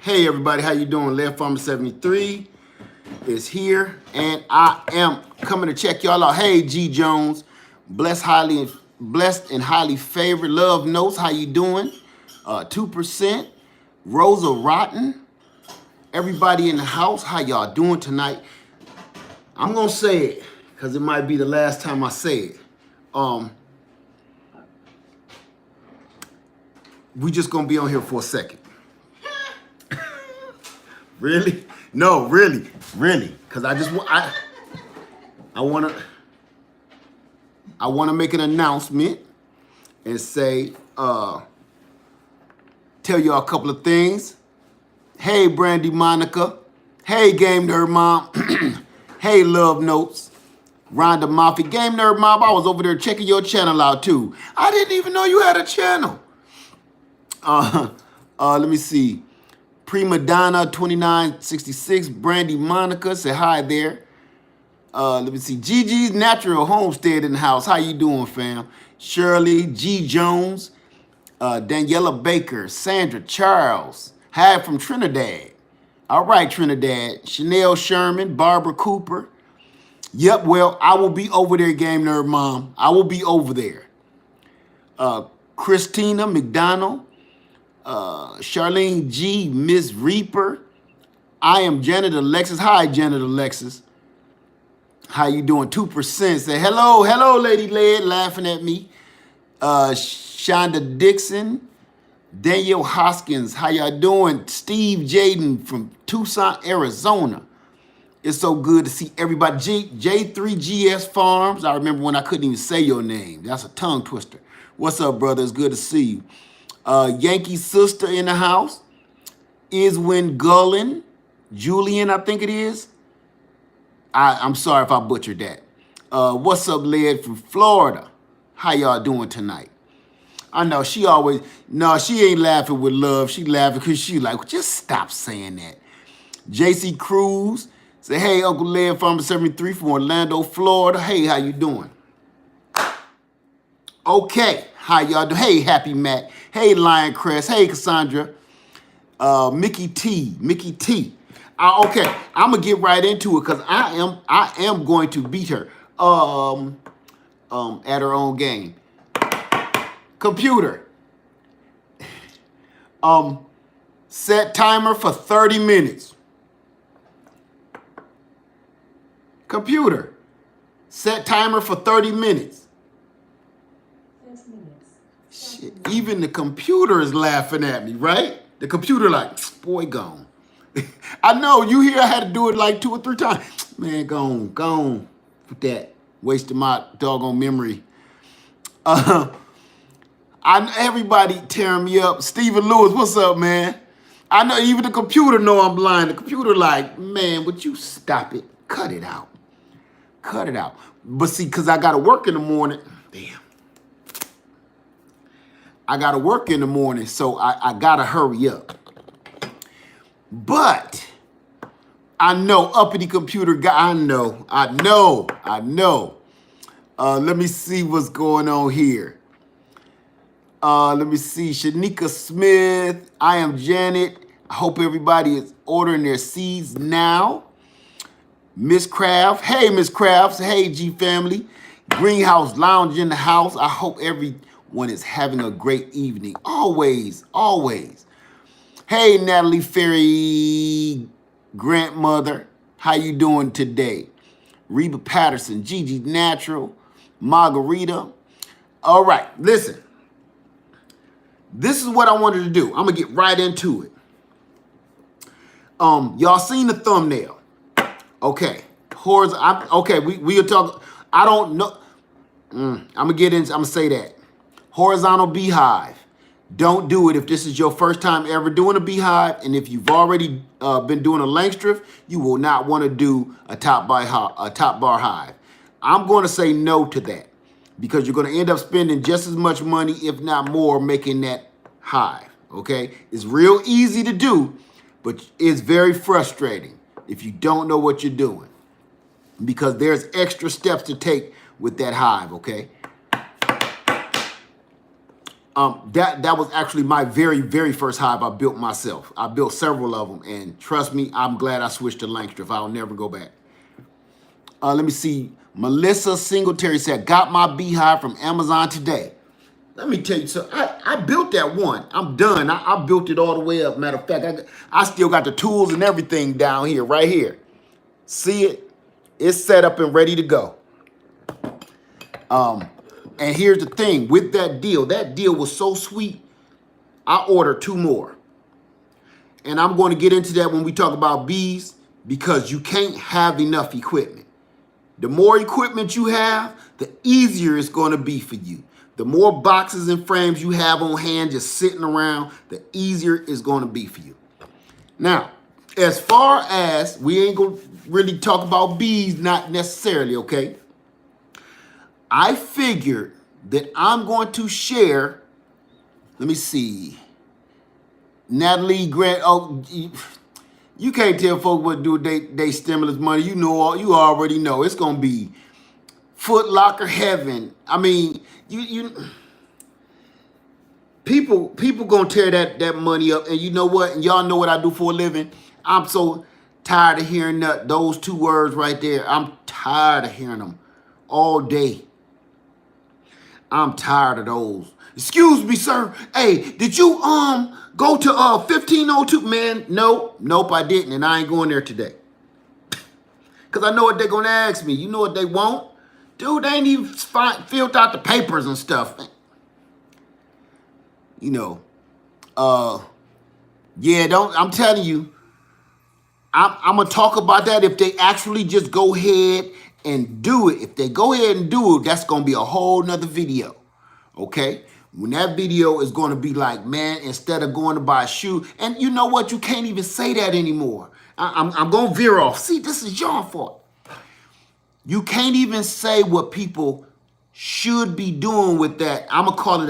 Hey everybody, how you doing? Lead Farmer 73 is here, and I am coming to check y'all out. Hey G Jones, blessed and highly favored. Love Notes, how you doing? 2%. Rosa Rotten. Everybody in the house, how y'all doing tonight? I'm gonna say it because it might be the last time I say it. We just gonna be on here for a second. Really? No, really, because I want to make an announcement and say, tell y'all a couple of things. Hey, Brandy Monica. Hey, Game Nerd Mom. Hey, Love Notes. Rhonda Moffitt. Game Nerd Mom, I was over there checking your channel out too. I didn't even know you had a channel. Let me see. Prima Donna 2966, Brandy Monica, say hi there. Let me see. Gigi's Natural Homestead in the house. How you doing, fam? Shirley, G Jones, Daniela Baker, Sandra Charles, hi from Trinidad. All right, Trinidad. Chanel Sherman, Barbara Cooper. Yep, well, I will be over there, Game Nerd Mom. I will be over there. Christina McDonald. Charlene G, Miss Reaper. I am Janet Alexis. Hi, Janet Alexis. How you doing? 2%. Say hello, Lady Led, laughing at me. Shonda Dixon. Daniel Hoskins. How y'all doing? Steve Jaden from Tucson, Arizona. It's so good to see everybody. J3GS Farms. I remember when I couldn't even say your name. That's a tongue twister. What's up, brother? It's good to see you. Yankee Sister in the house. Iswin Gullen. Julian, I think it is. I'm sorry if I butchered that. What's up, Led from Florida? How y'all doing tonight? I know she ain't laughing with love. She laughing because she like, just stop saying that. JC Cruz. Say, hey, Uncle Led Farmer 73 from Orlando, Florida. Hey, how you doing? Okay, how y'all doing? Hey, Happy Matt. Hey, Lion Crest. Hey, Cassandra. Mickey T. Okay, I'm gonna get right into it because I am going to beat her at her own game. Computer. Set timer for 30 minutes. Computer. Set timer for 30 minutes. Shit, even the computer is laughing at me, right? The computer like, boy, gone. I know, you hear I had to do it like 2 or 3 times. Man, gone with that. Wasting my doggone memory. Everybody tearing me up. Stephen Lewis, what's up, man? I know even the computer know I'm lying. The computer like, man, would you stop it? Cut it out. But see, because I got to work in the morning. Damn. I got to work in the morning, so I got to hurry up. But I know, uppity computer guy, I know. Let me see what's going on here. Let me see, Shanika Smith. I am Janet. I hope everybody is ordering their seeds now. Miss Craft. Hey, Miss Craft. Hey, G family. Greenhouse Lounge in the house. I hope everyone is having a great evening. Always. Hey, Natalie Ferry grandmother. How you doing today? Reba Patterson, Gigi Natural, Margarita. All right, listen. This is what I wanted to do. I'm going to get right into it. Y'all seen the thumbnail. Okay. Okay, we'll talk. I don't know. I'm going to say that. Horizontal beehive. Don't do it if this is your first time ever doing a beehive, and if you've already been doing a Langstroth, you will not want to do a top bar hive. I'm going to say no to that because you're going to end up spending just as much money, if not more, making that hive. Okay, it's real easy to do, but it's very frustrating if you don't know what you're doing because there's extra steps to take with that hive. Okay. That was actually my very, very first hive I built myself. I built several of them, and trust me, I'm glad I switched to Langstroth. I'll never go back. Let me see. Melissa Singletary said, got my beehive from Amazon today. Let me tell you something. I built that one. I'm done. I built it all the way up. Matter of fact, I still got the tools and everything down here, right here. See it? It's set up and ready to go. And here's the thing. With that deal was so sweet, I ordered 2 more. And I'm going to get into that when we talk about bees, because you can't have enough equipment. The more equipment you have, the easier it's going to be for you. The more boxes and frames you have on hand just sitting around, the easier it's going to be for you. Now, as far as, we ain't going to really talk about bees, not necessarily, okay? I figured that I'm going to share, let me see, Natalie Grant, oh, you can't tell folks what to do with they stimulus money. You already know. It's going to be Foot Locker heaven. I mean, people going to tear that money up. And you know what? And y'all know what I do for a living. I'm so tired of hearing those 2 words right there. I'm tired of hearing them all day. I'm tired of those. Excuse me, sir. Hey, did you go to 1502? Man, nope, I didn't, and I ain't going there today. Because I know what they're going to ask me. You know what they want? Dude, they ain't even filled out the papers and stuff. You know, yeah, I'm telling you, I'm going to talk about that if they actually just go ahead and do it. If they go ahead and do it, that's going to be a whole nother video, okay? When that video is going to be like, man, instead of going to buy a shoe, and you know what? You can't even say that anymore. I'm going to veer off. See, this is your fault. You can't even say what people should be doing with that. I'm gonna call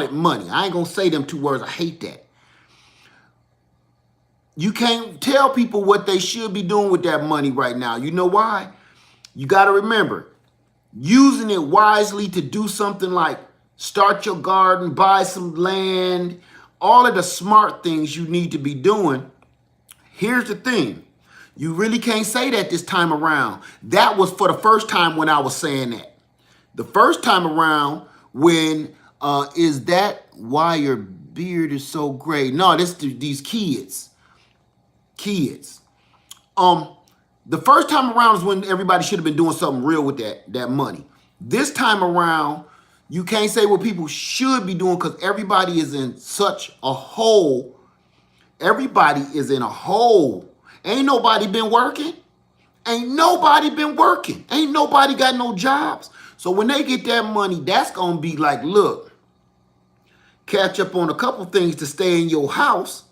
it money. I ain't gonna say them 2 words. I hate that. You can't tell people what they should be doing with that money right now. You know why? You got to remember, using it wisely to do something like start your garden, buy some land, all of the smart things you need to be doing. Here's the thing. You really can't say that this time around. That was for the first time when I was saying that. The first time around when, is that why your beard is so gray? No, these kids. The first time around is when everybody should have been doing something real with that money. This time around, you can't say what people should be doing because everybody is in such a hole. Everybody is in a hole. Ain't nobody been working. Ain't nobody been working. Ain't nobody got no jobs. So when they get that money, that's going to be like, look, catch up on a couple things to stay in your house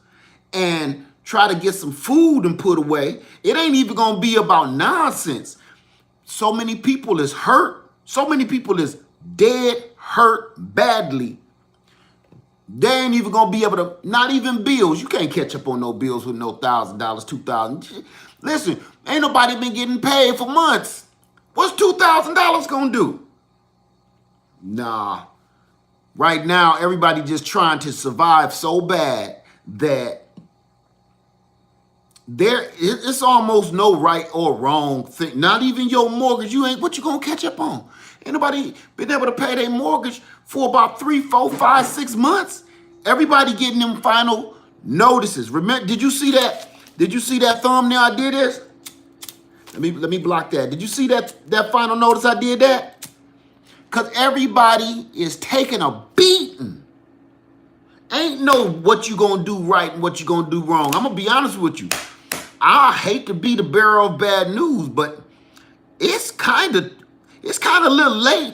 and try to get some food and put away. It ain't even going to be about nonsense. So many people is hurt. So many people is dead, hurt badly. They ain't even going to be able to, not even bills. You can't catch up on no bills with no $1,000, $2,000. Listen, ain't nobody been getting paid for months. What's $2,000 going to do? Nah. Right now, everybody just trying to survive so bad that it's almost no right or wrong thing. Not even your mortgage. What you going to catch up on? Ain't nobody been able to pay their mortgage for about 3, 4, 5, 6 months. Everybody getting them final notices. Remember, did you see that? Did you see that thumbnail I did this? Let me block that. Did you see that final notice I did that? Because everybody is taking a beating. Ain't no what you gonna do right and what you gonna do wrong. I'm gonna be honest with you. I hate to be the bearer of bad news, but it's kind of a little late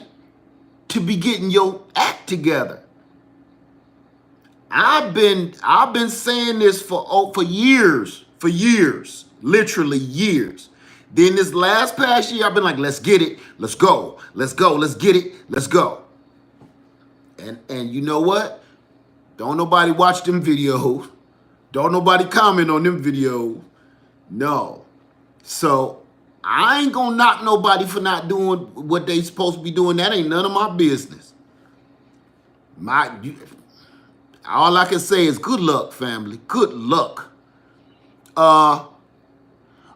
to be getting your act together. I've been saying this for years, literally years. Then this past year, I've been like, let's get it, let's go, let's get it, let's go. And you know what? Don't nobody watch them videos. Don't nobody comment on them videos. No. So I ain't gonna knock nobody for not doing what they supposed to be doing. That ain't none of my business. All I can say is good luck, family. Good luck.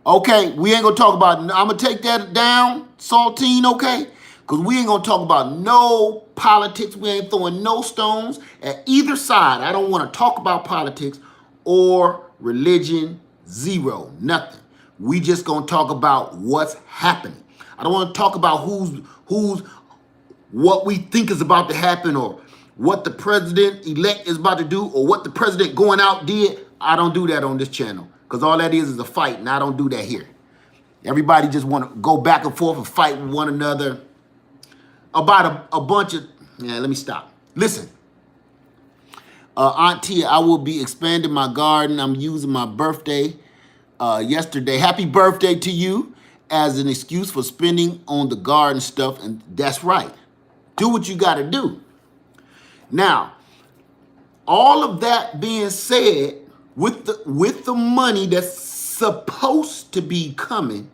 Okay, we ain't gonna talk about. I'm gonna take that down, Saltine. Okay, because we ain't gonna talk about no politics. We ain't throwing no stones at either side. I don't want to talk about politics or religion. Zero, nothing. We just gonna talk about what's happening. I don't want to talk about who's what we think is about to happen or what the president-elect is about to do or what the president going out did. I don't do that on this channel because all that is a fight, and I don't do that here. Everybody just want to go back and forth and fight with one another about a bunch of... Yeah, let me stop. Listen, Aunt Tia, I will be expanding my garden. I'm using my birthday yesterday. Happy birthday to you as an excuse for spending on the garden stuff, and that's right. Do what you got to do. Now, all of that being said, with the money that's supposed to be coming,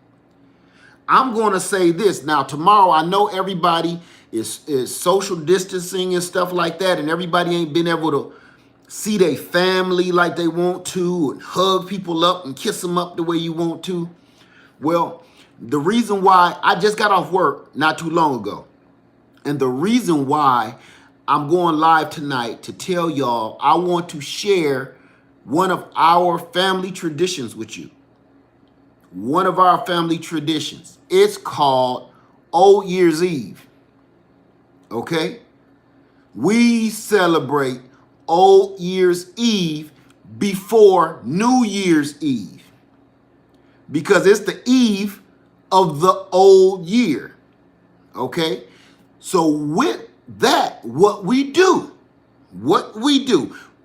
I'm going to say this. Now, tomorrow, I know everybody is social distancing and stuff like that, and everybody ain't been able to see their family like they want to and hug people up and kiss them up the way you want to. Well, the reason why I just got off work not too long ago, and the reason why I'm going live tonight to tell y'all I want to share one of our family traditions with you. One of our family traditions. It's called Old Year's Eve. Okay? We celebrate Old Year's Eve before New Year's Eve because it's the eve of the old year. Okay? So with that, what we do,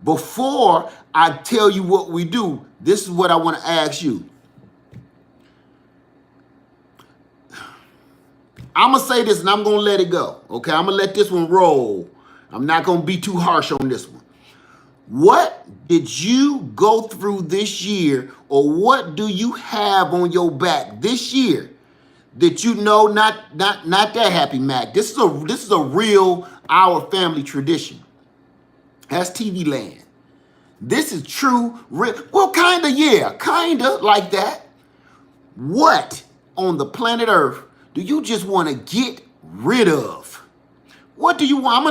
before I tell you what we do, this is what I want to ask you. I'm going to say this and I'm going to let it go. Okay, I'm going to let this one roll. I'm not going to be too harsh on this one. What did you go through this year, or what do you have on your back this year that you know not that happy, Mac? This is a real our family tradition. That's TV land. This is true. Well, kind of, yeah, kind of like that. What on the planet Earth do you just want to get rid of? What do you want? I'm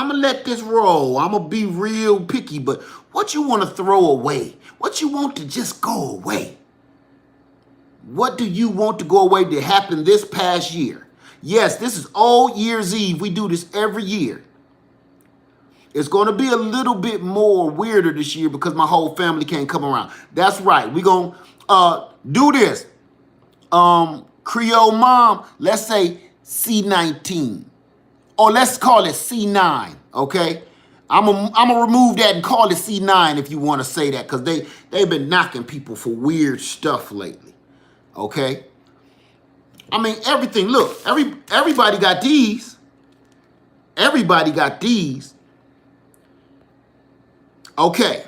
gonna let this roll. I'm gonna be real picky, but what you want to throw away? What you want to just go away? What do you want to go away that happened this past year? Yes, this is Old Year's Eve. We do this every year. It's going to be a little bit more weirder this year because my whole family can't come around. That's right. We're going to do this. Creole Mom, let's say C19. Or let's call it C9, okay? I'm gonna remove that and call it C9 if you want to say that, because they've been knocking people for weird stuff lately, okay? I mean, everything. Look, everybody got these. Everybody got these. Okay.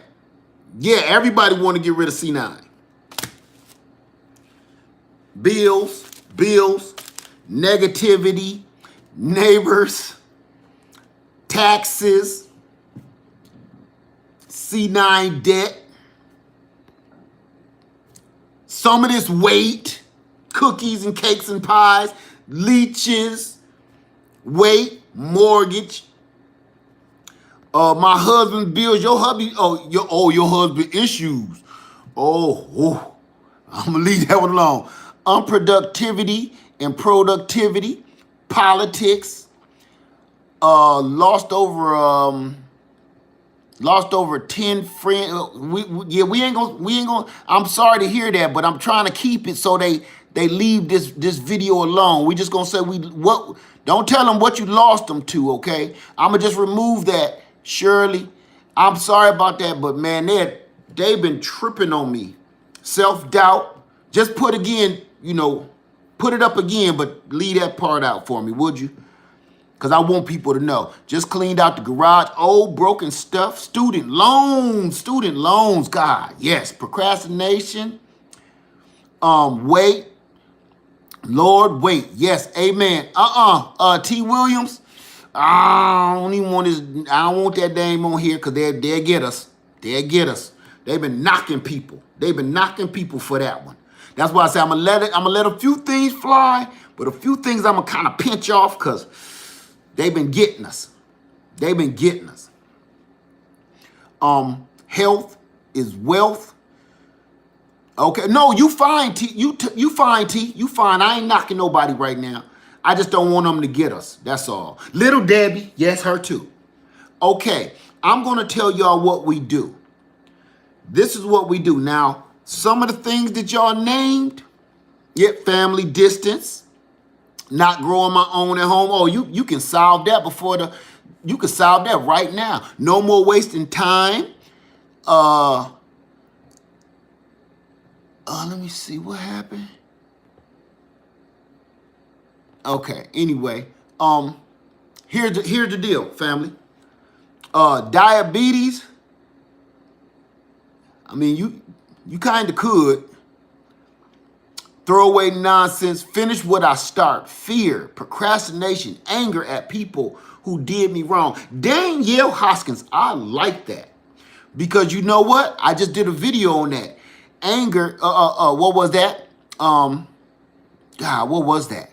Yeah, everybody want to get rid of C9. Bills, negativity, neighbors, taxes, C9 debt, some of this weight, cookies and cakes and pies, leeches, weight, mortgage, my husband's bills, your hubby, your husband issues. I'm gonna leave that one alone. Unproductivity and productivity, politics, lost over 10 friends. We ain't gonna. I'm sorry to hear that, but I'm trying to keep it so they leave this video alone. We just gonna say don't tell them what you lost them to, okay? I'm gonna just remove that, Shirley. I'm sorry about that, but man, they've been tripping on me. Self-doubt. Just put it up again, but leave that part out for me, would you? Because I want people to know. Just cleaned out the garage, old broken stuff, student loans, God, yes, procrastination, wait, Lord, wait, yes, amen. T. Williams, I don't even want this. I don't want that name on here because they'll get us. They'll get us. They've been knocking people. They've been knocking people for that one. That's why I say I'm gonna let a few things fly, but a few things I'm gonna kind of pinch off because they've been getting us. They've been getting us. Health is wealth. Okay, no, you fine, T. You fine, T. You fine. I ain't knocking nobody right now. I just don't want them to get us. That's all. Little Debbie, yes, her too. Okay, I'm gonna tell y'all what we do. This is what we do. Now, some of the things that y'all named, yet family distance, not growing my own at home. Oh, you can solve that you can solve that right now. No more wasting time. Let me see what happened. Okay, anyway, here's the deal, family. Diabetes, I mean, you kind of could throw away nonsense, finish what I start. Fear, procrastination, anger at people who did me wrong. Danielle Hoskins, I like that. Because you know what? I just did a video on that. Anger, what was that? God, what was that?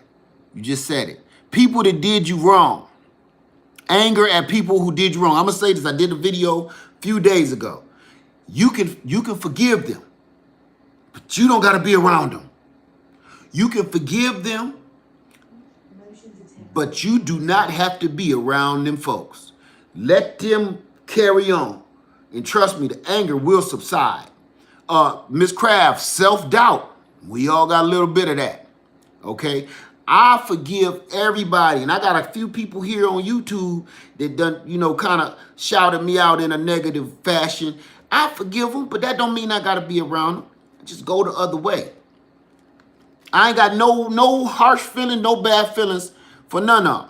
You just said it. People that did you wrong. Anger at people who did you wrong. I'm gonna say this. I did a video a few days ago. You can forgive them, but you don't gotta be around them. You can forgive them, but you do not have to be around them folks. Let them carry on. And trust me, the anger will subside. Miss Craft, self-doubt. We all got a little bit of that. Okay? I forgive everybody. And I got a few people here on YouTube that done, kind of shouted me out in a negative fashion. I forgive them, but that don't mean I got to be around them. Just go the other way. I ain't got no harsh feeling, no bad feelings for none of them.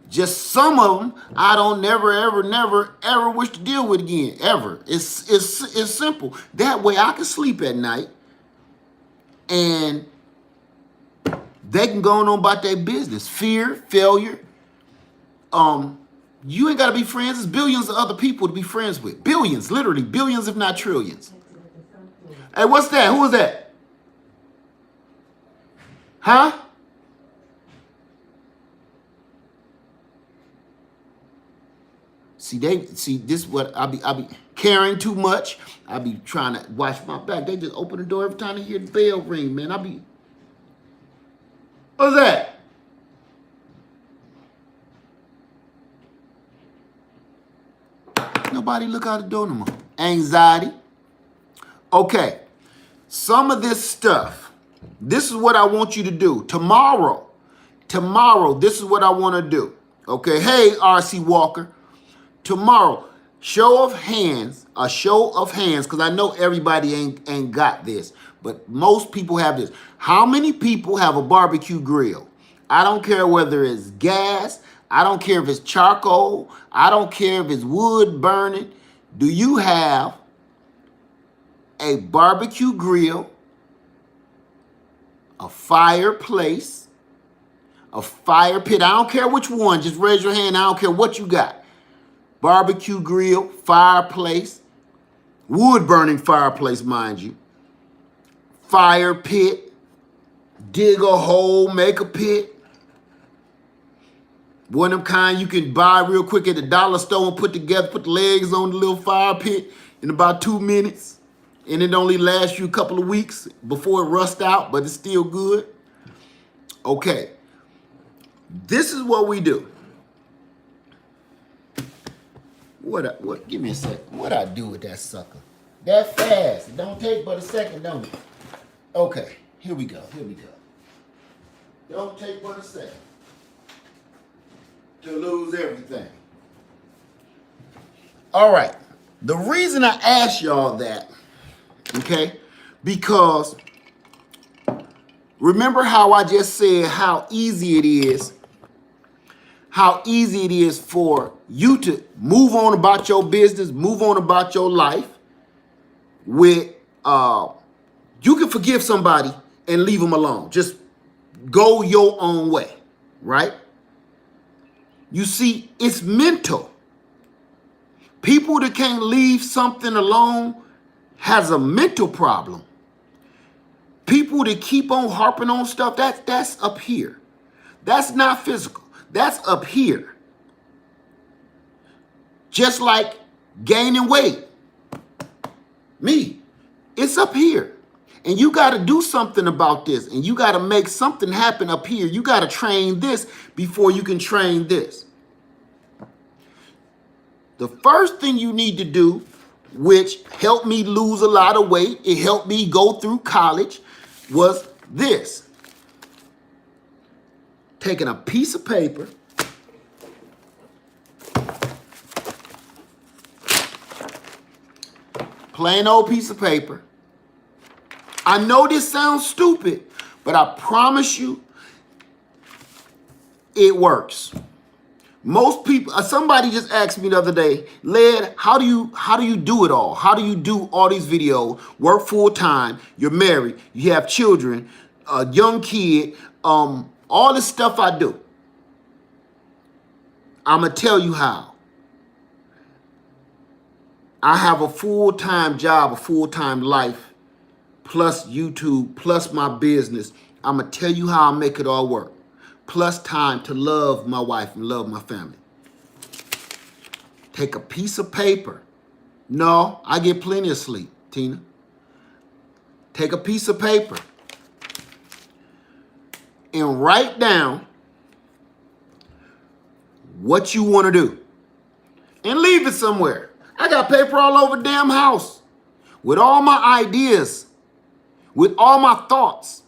Just some of them I don't never, ever wish to deal with again, ever. It's simple. That way I can sleep at night and they can go on about their business. Fear, failure. You ain't got to be friends. There's billions of other people to be friends with. Billions, literally billions, if not trillions. Hey, what's that? Who is that? Huh? See, this is what I be caring too much. I be trying to watch my back. They just open the door every time they hear the bell ring, man. What's that? Nobody look out the door no more. Anxiety. Okay. Some of this stuff, this is what I want you to do. Tomorrow, this is what I want to do. Okay. Hey, R.C. Walker. Tomorrow, show of hands, because I know everybody ain't got this, but most people have this. How many people have a barbecue grill? I don't care whether it's gas. I don't care if it's charcoal. I don't care if it's wood burning. Do you have a barbecue grill, a fireplace, a fire pit? I don't care which one. Just raise your hand. I don't care what you got. Barbecue grill, fireplace, wood burning fireplace, mind you. Fire pit, dig a hole, make a pit. One of them kind you can buy real quick at the dollar store and put together, put the legs on the little fire pit in about 2 minutes. And it only lasts you a couple of weeks before it rusts out, but it's still good. Okay, this is what we do. What? Give me a second. What I do with that sucker? That fast. It don't take but a second, don't it? Okay, here we go. Don't take but a second to lose everything. All right. The reason I asked y'all that, okay, because remember how I just said how easy it is for you to move on about your business, move on about your life with, you can forgive somebody and leave them alone. Just go your own way, right? You see, it's mental. People that can't leave something alone has a mental problem. People that keep on harping on stuff, that's up here. That's not physical. That's up here. Just like gaining weight. Me, it's up here. And you got to do something about this. And you got to make something happen up here. You got to train this before you can train this. The first thing you need to do, which helped me lose a lot of weight, it helped me go through college, was this. Taking a piece of paper, plain old piece of paper. I know this sounds stupid, but I promise you, it works. Most people, somebody just asked me the other day, Led, how do you do it all? How do you do all these videos, work full time, you're married, you have children, a young kid, all this stuff I do? I'm going to tell you how. I have a full-time job, a full-time life, plus YouTube, plus my business. I'm going to tell you how I make it all work. Plus time to love my wife and love my family. Take a piece of paper. No, I get plenty of sleep, Tina. Take a piece of paper and write down what you want to do and leave it somewhere. I got paper all over the damn house with all my ideas, with all my thoughts.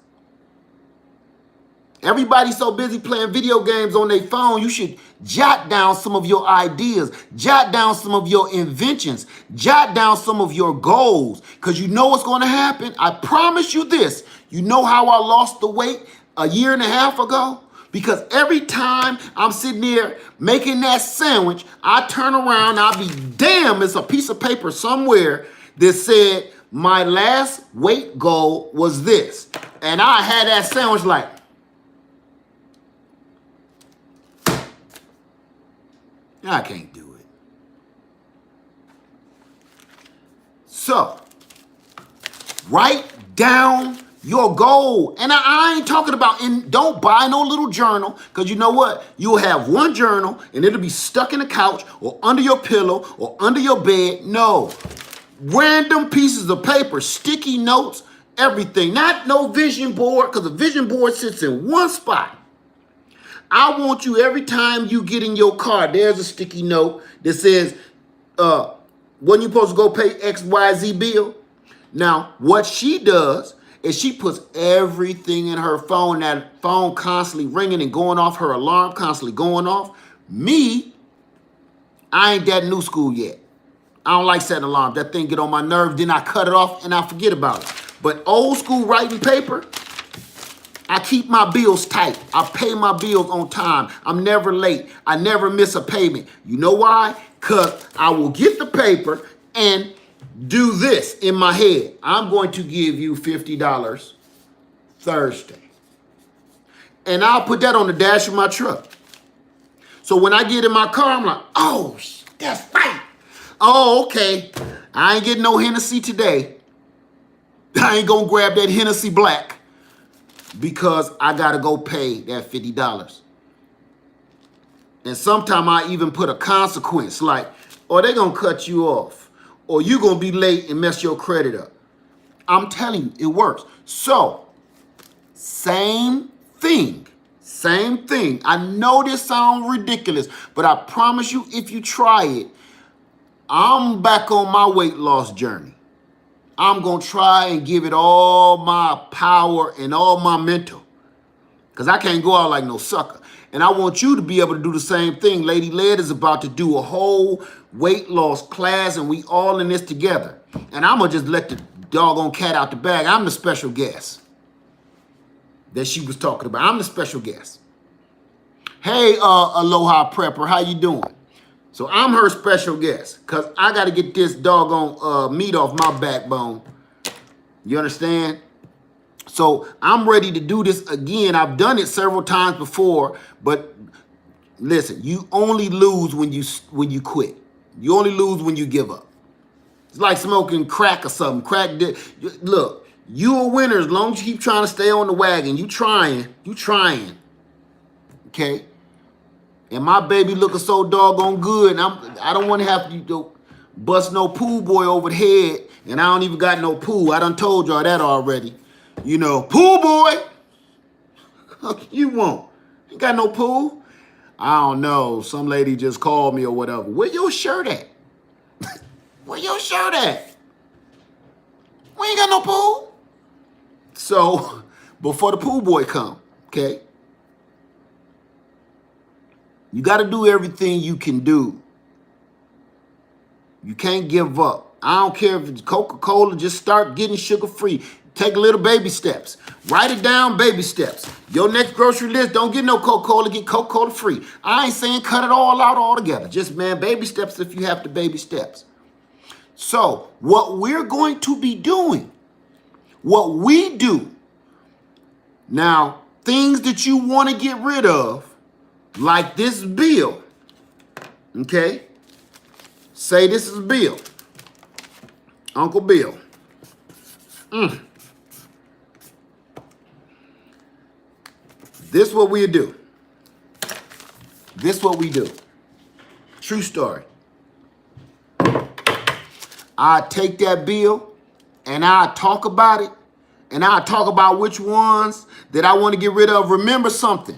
Everybody's so busy playing video games on their phone, you should jot down some of your ideas, jot down some of your inventions, jot down some of your goals, because you know what's going to happen. I promise you this. You know how I lost the weight a year and a half ago? Because every time I'm sitting there making that sandwich, I turn around, I'll be damn, it's a piece of paper somewhere that said my last weight goal was this. And I had that sandwich like, I can't do it. So, write down your goal. And I ain't talking about, don't buy no little journal, because you know what? You'll have one journal and it'll be stuck in the couch or under your pillow or under your bed. No. Random pieces of paper, sticky notes, everything. Not no vision board, because a vision board sits in one spot. I want you, every time you get in your car, there's a sticky note that says, when you supposed to go pay XYZ bill. Now, what she does is she puts everything in her phone, that phone constantly ringing and going off, her alarm constantly going off. Me, I ain't that new school yet. I don't like setting alarms. That thing get on my nerves, then I cut it off and I forget about it. But old school writing paper, I keep my bills tight. I pay my bills on time. I'm never late. I never miss a payment. You know why? Because I will get the paper and do this in my head. I'm going to give you $50 Thursday. And I'll put that on the dash of my truck. So when I get in my car, I'm like, oh, that's right. Oh, okay. I ain't getting no Hennessy today. I ain't going to grab that Hennessy Black, because I got to go pay that $50. And sometimes I even put a consequence like, or they're going to cut you off, or you're going to be late and mess your credit up. I'm telling you, it works. So, same thing. Same thing. I know this sounds ridiculous, but I promise you, if you try it, I'm back on my weight loss journey. I'm going to try and give it all my power and all my mental, because I can't go out like no sucker. And I want you to be able to do the same thing. Lady Led is about to do a whole weight loss class, and we all in this together. And I'm going to just let the doggone cat out the bag. I'm the special guest that she was talking about. I'm the special guest. Hey, Aloha Prepper, how you doing? So I'm her special guest, because I got to get this doggone meat off my backbone. You understand? So I'm ready to do this again. I've done it several times before, but Listen, you only lose when you quit. You only lose when you give up. It's like smoking crack or something. Look, you a winner as long as you keep trying to stay on the wagon. You trying. Okay? And my baby looking so doggone good, and I don't want to have to bust no pool boy over the head, and I don't even got no pool. I done told y'all that already. You know, pool boy, you won't. You got no pool? I don't know. Some lady just called me or whatever. Where your shirt at? Where your shirt at? We ain't got no pool. So, before the pool boy come, okay? You got to do everything you can do. You can't give up. I don't care if it's Coca-Cola, just start getting sugar-free. Take little baby steps. Write it down, baby steps. Your next grocery list, don't get no Coca-Cola, get Coca-Cola free. I ain't saying cut it all out altogether. Just, man, baby steps if you have to baby steps. So, what we're going to be doing, what we do, now, things that you want to get rid of, like this bill, okay? Say this is Bill, Uncle Bill. This what we do. This what we do. True story. I take that bill and I talk about it, and I talk about which ones that I want to get rid of. Remember something.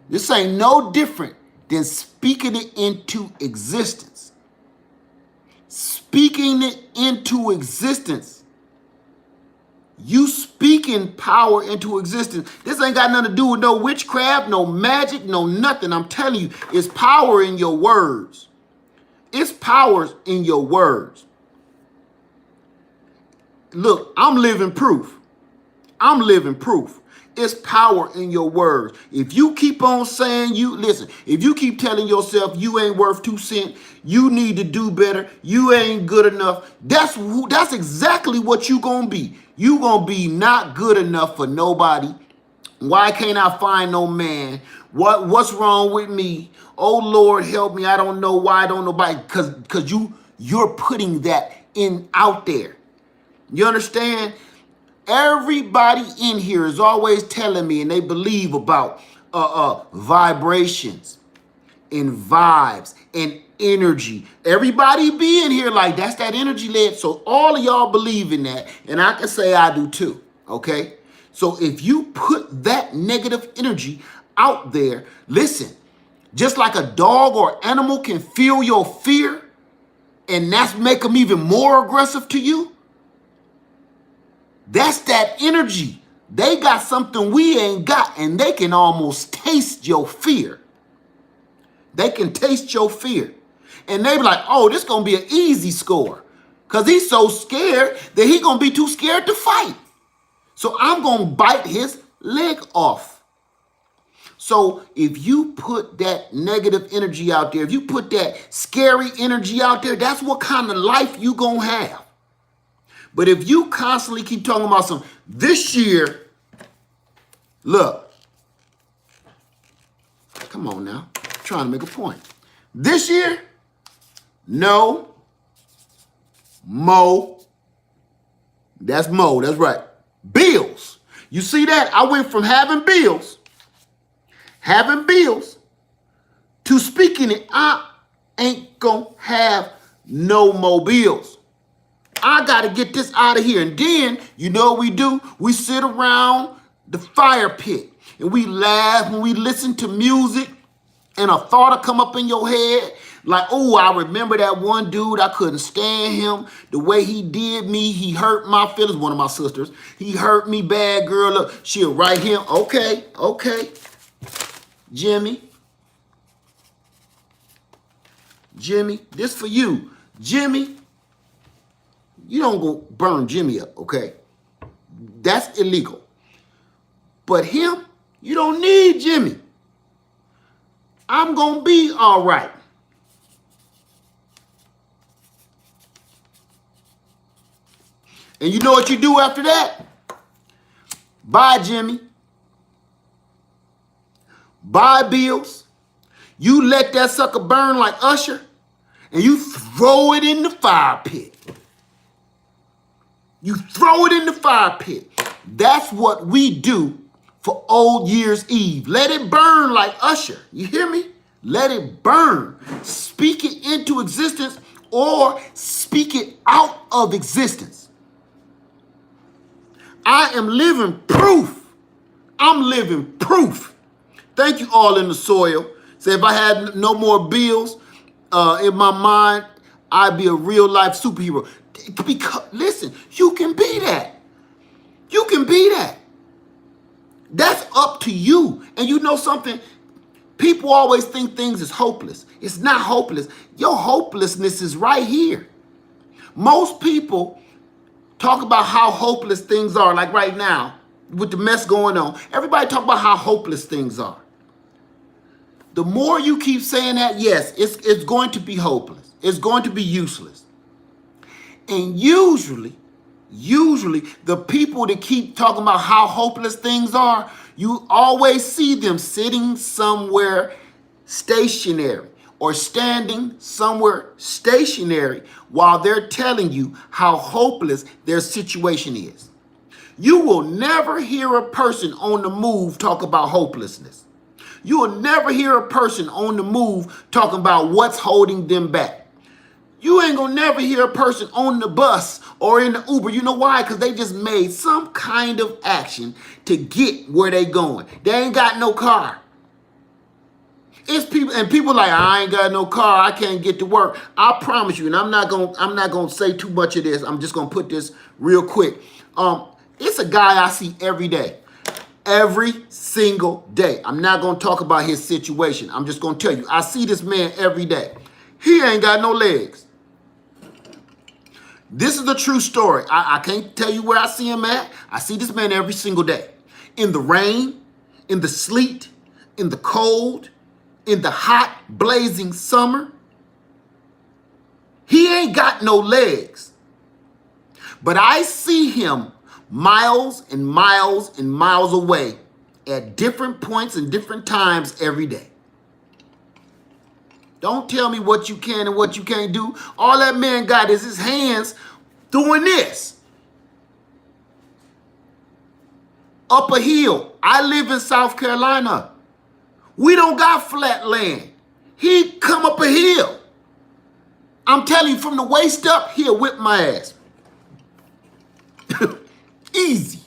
This ain't no different than speaking it into existence. Speaking it into existence. You speaking power into existence. This ain't got nothing to do with no witchcraft, no magic, no nothing. I'm telling you, it's power in your words. It's power in your words. Look, I'm living proof. I'm living proof. It's power in your words. If you keep on saying if you keep telling yourself you ain't worth 2 cents, you need to do better, you ain't good enough, that's exactly what you gonna be. You gonna be not good enough for nobody. Why can't I find no man? What's wrong with me? Oh Lord, help me. I don't know why I don't know nobody. Cause you're putting that in out there. You understand? Everybody in here is always telling me, and they believe about vibrations and vibes and energy. Everybody be in here like that's that energy led. So all of y'all believe in that, and I can say I do too. Okay? So if you put that negative energy out there, listen, just like a dog or animal can feel your fear, and that's make them even more aggressive to you. That's that energy. They got something we ain't got, and they can almost taste your fear. They can taste your fear. And they be like, oh, this going to be an easy score. Because he's so scared that he going to be too scared to fight. So I'm going to bite his leg off. So if you put that negative energy out there, if you put that scary energy out there, that's what kind of life you going to have. But if you constantly keep talking about this year, look, come on now, I'm trying to make a point. This year, no, Mo, that's Mo, that's right, bills. You see that? I went from having bills to speaking it. I ain't gonna have no more bills. I got to get this out of here. And then, you know what we do? We sit around the fire pit and we laugh and we listen to music, and a thought will come up in your head like, oh, I remember that one dude. I couldn't stand him. The way he did me, he hurt my feelings. One of my sisters, he hurt me bad, girl. Look, she'll write him. Okay. Jimmy, this for you. Jimmy, you don't go burn Jimmy up, okay? That's illegal. But him, you don't need Jimmy. I'm going to be all right. And you know what you do after that? Bye, Jimmy. Buy bills. You let that sucker burn like Usher, and you throw it in the fire pit. You throw it in the fire pit. That's what we do for Old Year's Eve. Let it burn like Usher. You hear me? Let it burn. Speak it into existence or speak it out of existence. I am living proof. I'm living proof. Thank you, All in the Soil. Say, if I had no more bills in my mind, I'd be a real life superhero. Because, listen, you can be that. You can be that. That's up to you. And you know something? People always think things is hopeless. It's not hopeless. Your hopelessness is right here. Most people talk about how hopeless things are, like right now, with the mess going on. Everybody talk about how hopeless things are. The more you keep saying that, yes, it's going to be hopeless. It's going to be useless. And usually, the people that keep talking about how hopeless things are, you always see them sitting somewhere stationary or standing somewhere stationary while they're telling you how hopeless their situation is. You will never hear a person on the move talk about hopelessness. You will never hear a person on the move talking about what's holding them back. You ain't gonna never hear a person on the bus or in the Uber. You know why? Because they just made some kind of action to get where they going. They ain't got no car. It's people, and people like, I ain't got no car, I can't get to work. I promise you, and I'm not gonna say too much of this. I'm just gonna put this real quick. It's a guy I see every day. Every single day. I'm not gonna talk about his situation. I'm just gonna tell you, I see this man every day. He ain't got no legs. This is the true story. I can't tell you where I see him at. I see this man every single day. In the rain, in the sleet, in the cold, in the hot, blazing summer. He ain't got no legs. But I see him miles and miles and miles away at different points and different times every day. Don't tell me what you can and what you can't do. All that man got is his hands doing this. Up a hill. I live in South Carolina. We don't got flat land. He come up a hill. I'm telling you, from the waist up, he'll whip my ass. Easy.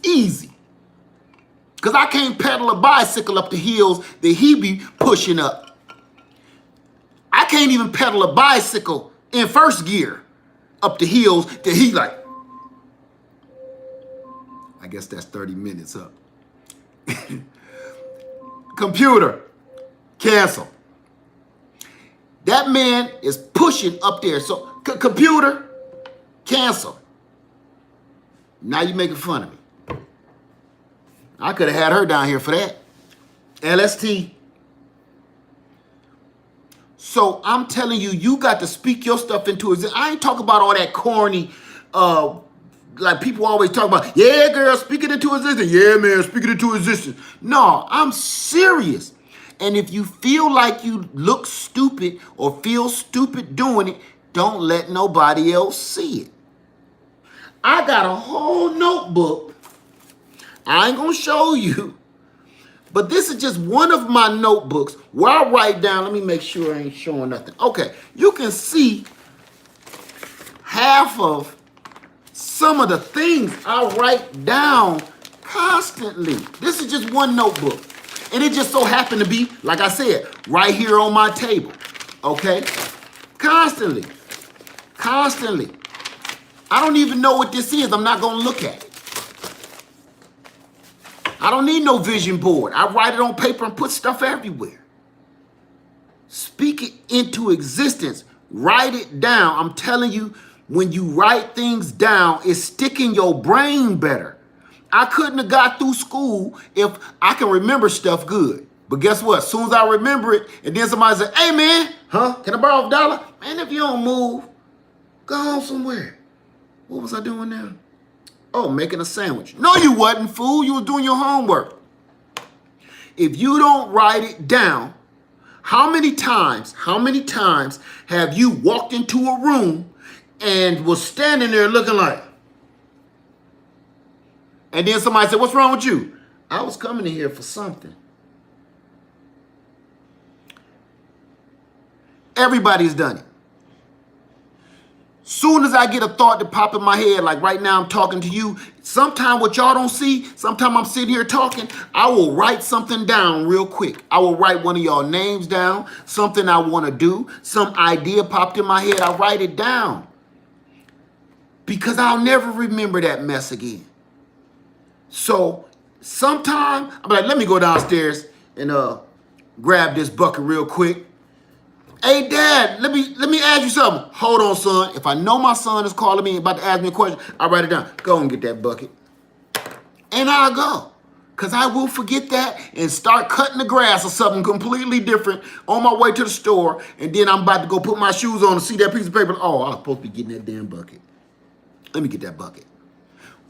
Easy. Because I can't pedal a bicycle up the hills that he be pushing up. I can't even pedal a bicycle in first gear up the hills that he like. I guess that's 30 minutes up. Computer, cancel. That man is pushing up there. So, computer, cancel. Now you're making fun of me. I could have had her down here for that. LST. So I'm telling you, you got to speak your stuff into existence. I ain't talking about all that corny, like people always talk about, yeah, girl, speak it into existence. Yeah, man, speak it into existence. No, I'm serious. And if you feel like you look stupid or feel stupid doing it, don't let nobody else see it. I got a whole notebook. I ain't gonna show you. But this is just one of my notebooks where I write down, let me make sure I ain't showing nothing. Okay, you can see half of some of the things I write down constantly. This is just one notebook. And it just so happened to be, like I said, right here on my table. Okay? Constantly. Constantly. I don't even know what this is. I'm not going to look at it. I don't need no vision board. I write it on paper and put stuff everywhere. Speak it into existence. Write it down. I'm telling you, when you write things down, it's sticking your brain better. I couldn't have got through school if I can remember stuff good. But guess what? As soon as I remember it, and then somebody says, hey man, can I borrow $1? Man, if you don't move, go home somewhere. What was I doing now? Oh, making a sandwich. No, you wasn't, fool. You was doing your homework. If you don't write it down, How many times have you walked into a room and was standing there looking like, and then somebody said, what's wrong with you? I was coming in here for something. Everybody's done it. Soon as I get a thought to pop in my head, like right now I'm talking to you, sometime what y'all don't see, sometime I'm sitting here talking, I will write something down real quick. I will write one of y'all names down, something I want to do, some idea popped in my head, I write it down. Because I'll never remember that mess again. So sometime, I'm like, let me go downstairs and grab this bucket real quick. Hey, Dad, let me ask you something. Hold on, son. If I know my son is calling me and about to ask me a question, I'll write it down. Go and get that bucket. And I'll go. Because I will forget that and start cutting the grass or something completely different on my way to the store. And then I'm about to go put my shoes on and see that piece of paper. Oh, I was supposed to be getting that damn bucket. Let me get that bucket.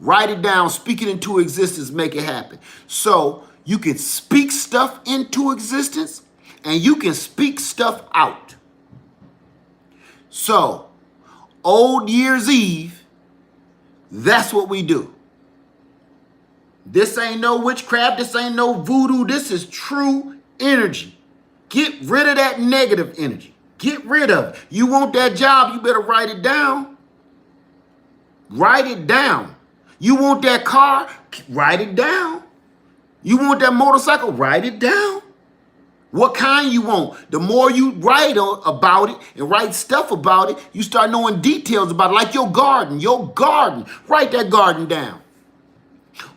Write it down, speak it into existence, make it happen. So you can speak stuff into existence and you can speak stuff out. So, Old Year's Eve, that's what we do. This ain't no witchcraft, this ain't no voodoo, this is true energy. Get rid of that negative energy. Get rid of it. You want that job, you better write it down. Write it down. You want that car, write it down. You want that motorcycle, write it down. What kind you want. The more you write about it and write stuff about it, you start knowing details about it, like your garden. Write that garden down.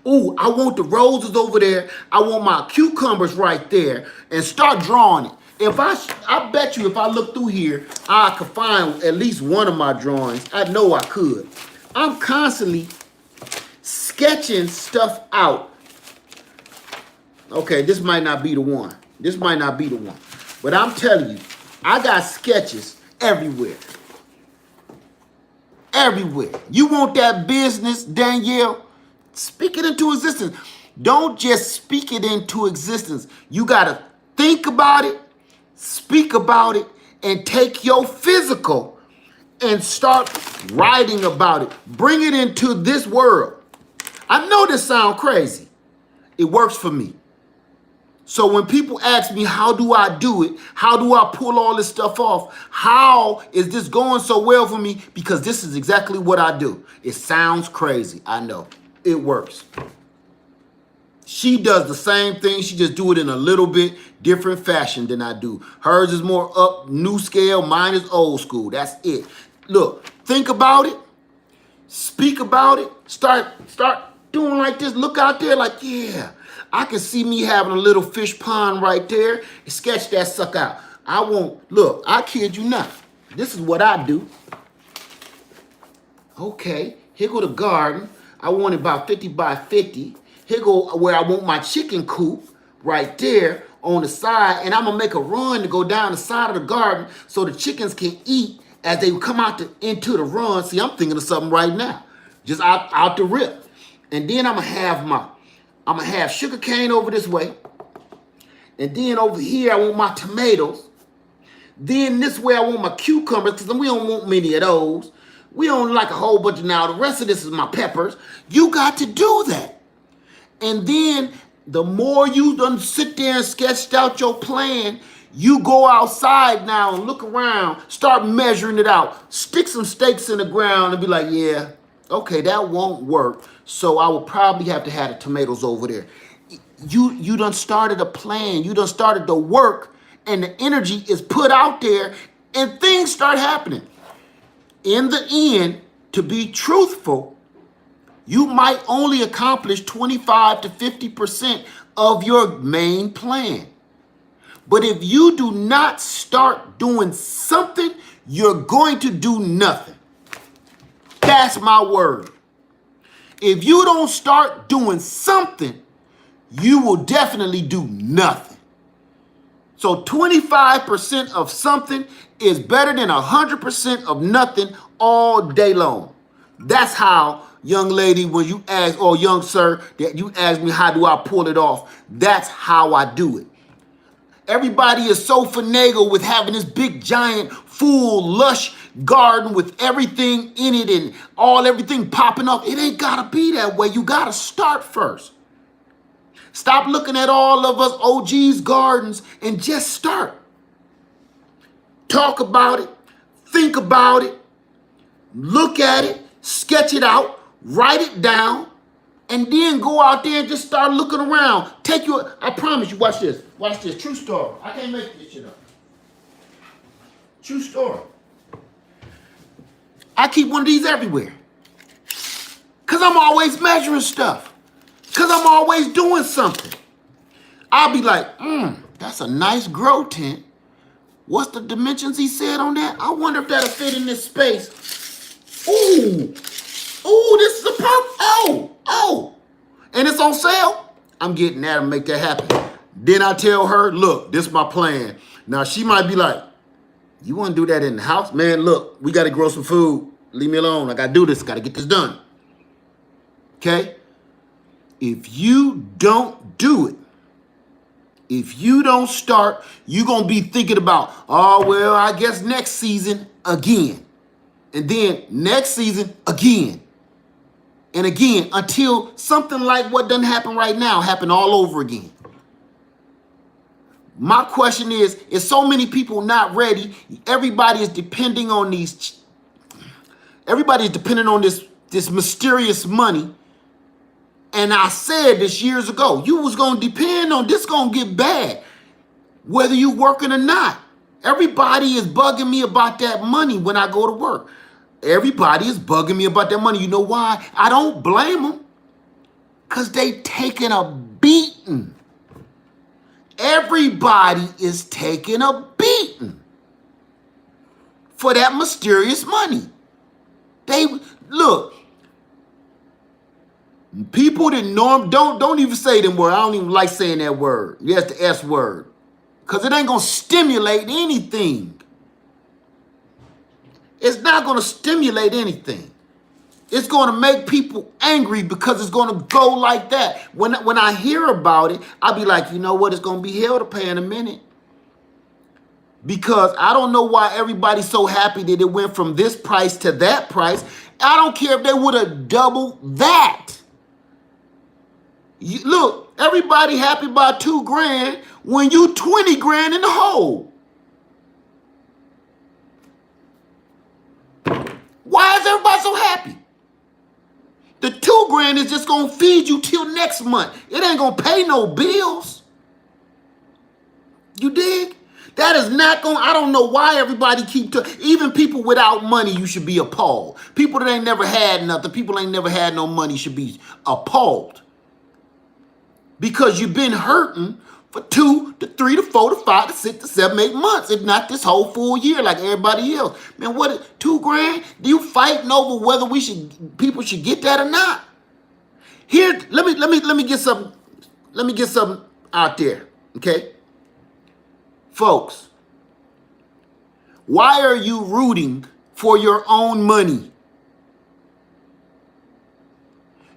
Ooh, I want the roses over there. I want my cucumbers right there. And start drawing it. I bet you if I look through here, I could find at least one of my drawings. I know I could. I'm constantly sketching stuff out. Okay, this might not be the one. But I'm telling you, I got sketches everywhere. Everywhere. You want that business, Danielle? Speak it into existence. Don't just speak it into existence. You got to think about it, speak about it, and take your physical and start writing about it. Bring it into this world. I know this sounds crazy. It works for me. So when people ask me, how do I do it? How do I pull all this stuff off? How is this going so well for me? Because this is exactly what I do. It sounds crazy. I know. It works. She does the same thing. She just do it in a little bit different fashion than I do. Hers is more up, new scale. Mine is old school. That's it. Look, think about it. Speak about it. Start doing like this. Look out there like, yeah. I can see me having a little fish pond right there. Sketch that sucker out. Look, I kid you not. This is what I do. Okay, here go the garden. I want it about 50 by 50. Here go where I want my chicken coop right there on the side. And I'm going to make a run to go down the side of the garden so the chickens can eat as they come out into the run. See, I'm thinking of something right now. Just out the rip. And then I'm going to have sugar cane over this way. And then over here, I want my tomatoes. Then this way, I want my cucumbers, because we don't want many of those. We don't like a whole bunch of now. The rest of this is my peppers. You got to do that. And then the more you done sit there and sketched out your plan, you go outside now and look around, start measuring it out. Stick some stakes in the ground and be like, yeah, okay, that won't work. So I will probably have to have the tomatoes over there. You done started a plan. You done started the work, and the energy is put out there, and things start happening. In the end, to be truthful, you might only accomplish 25 to 50% of your main plan. But if you do not start doing something, you're going to do nothing. That's my word. If you don't start doing something, you will definitely do nothing. So 25% of something is better than 100% of nothing all day long. That's how, young lady, when you ask, or young sir, that you ask me how do I pull it off, that's how I do it. Everybody is so finagled with having this big, giant, full, lush garden with everything in it and everything popping up. It ain't gotta be that way. You gotta start first. Stop looking at all of us OGs gardens and just start. Talk about it, think about it, look at it, sketch it out, write it down, and then go out there and just start looking around. I promise you, watch this. Watch this, true story. I can't make this shit up. True story. I keep one of these everywhere. Because I'm always measuring stuff. Because I'm always doing something. I'll be like, that's a nice grow tent. What's the dimensions he said on that? I wonder if that'll fit in this space. Ooh, this is a oh. And it's on sale. I'm getting that and make that happen. Then I tell her, look, this is my plan. Now she might be like, you want to do that in the house? Man, look, we got to grow some food. Leave me alone. I got to do this. Got to get this done. Okay? If you don't do it, if you don't start, you're going to be thinking about, oh, well, I guess next season again. And then next season again. And again, until something like what doesn't happen right now happen all over again. My question is so many people not ready? Everybody is depending on this mysterious money. And I said this years ago, you was going to depend on this, going to get bad, whether you working or not. Everybody is bugging me about that money when I go to work. Everybody is bugging me about that money. You know why? I don't blame them. Because they taking a beating. Everybody is taking a beating for that mysterious money. Look. People that don't even say them word. I don't even like saying that word. Yes, the S word. Because it ain't going to stimulate anything. It's not going to stimulate anything. It's going to make people angry because it's going to go like that. When I hear about it, I'll be like, you know what? It's going to be hell to pay in a minute. Because I don't know why everybody's so happy that it went from this price to that price. I don't care if they would have doubled that. Look, everybody happy about $2,000 when you 20 grand in the hole. Why is everybody so happy? The $2,000 is just gonna feed you till next month. It ain't gonna pay no bills. You dig? That is not gonna, I don't know why everybody even people without money, you should be appalled. People that ain't never had nothing, people ain't never had no money should be appalled. Because you've been hurting for 2 to 3 to 4 to 5 to 6 to 7, 8 months, if not this whole full year like everybody else. Man, what, $2,000? Do you fighting over whether people should get that or not? Here, let me get something out there, okay? Folks, why are you rooting for your own money?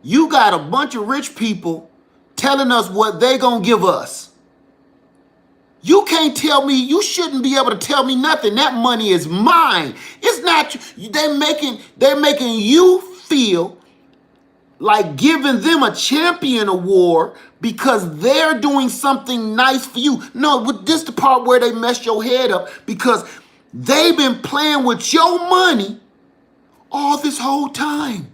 You got a bunch of rich people telling us what they gonna give us. You can't tell me, you shouldn't be able to tell me nothing. That money is mine. It's not, they're making you feel like giving them a champion award because they're doing something nice for you. No, this is the part where they mess your head up because they've been playing with your money all this whole time.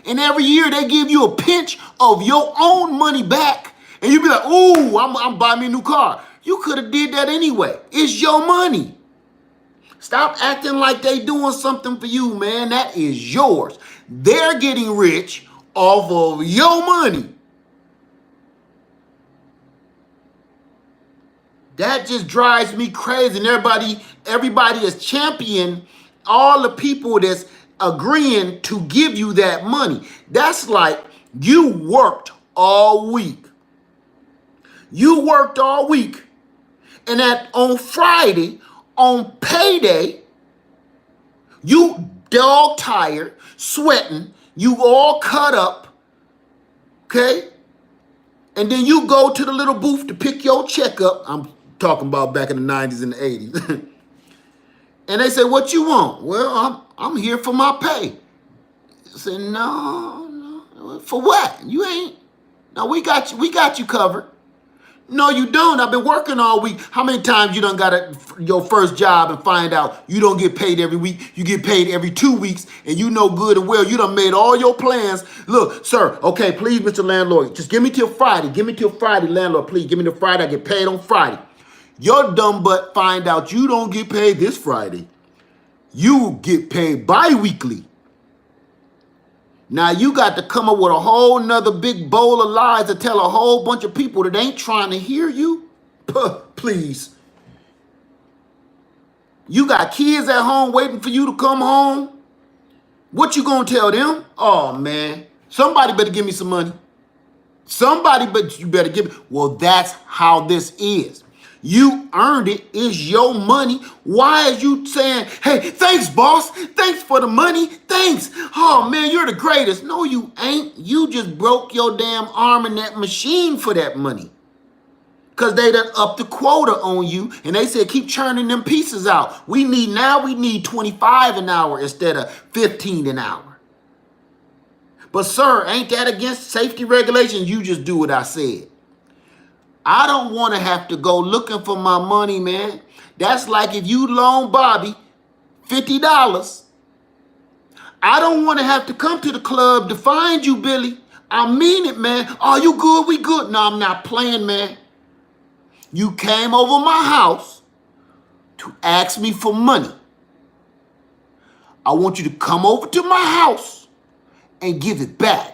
And every year they give you a pinch of your own money back. And you be like, ooh, I'm buying me a new car. You could have did that anyway. It's your money. Stop acting like they doing something for you, man. That is yours. They're getting rich off of your money. That just drives me crazy. And everybody is championing all the people that's agreeing to give you that money. That's like you worked all week. You worked all week. And on Friday, on payday, you dog tired, sweating, you all cut up, okay? And then you go to the little booth to pick your check up. I'm talking about back in the 90s and the 80s. And they said, what you want? Well, I'm here for my pay. I said, no. For what? You ain't. No, we got you covered. No, you don't. I've been working all week. How many times you done got your first job and find out you don't get paid every week? You get paid every 2 weeks, and you know good and well you done made all your plans. Look, sir, okay, please, Mr. Landlord, just give me till Friday. Give me till Friday, landlord, please. Give me till Friday. I get paid on Friday. Your dumb butt find out you don't get paid this Friday. You get paid bi-weekly. Now you got to come up with a whole nother big bowl of lies to tell a whole bunch of people that ain't trying to hear you. Please. You got kids at home waiting for you to come home. What you gonna tell them? Oh man, somebody better give me some money. You better give me. Well, that's how this is. You earned it. It's your money. Why is you saying, hey, thanks, boss. Thanks for the money. Thanks. Oh, man, you're the greatest. No, you ain't. You just broke your damn arm in that machine for that money. Because they done upped the quota on you, and they said, keep churning them pieces out. We need 25 an hour instead of 15 an hour. But, sir, ain't that against safety regulations? You just do what I said. I don't want to have to go looking for my money, man. That's like if you loan Bobby $50. I don't want to have to come to the club to find you, Billy. I mean it, man. Are you good? We good? No, I'm not playing, man. You came over my house to ask me for money. I want you to come over to my house and give it back.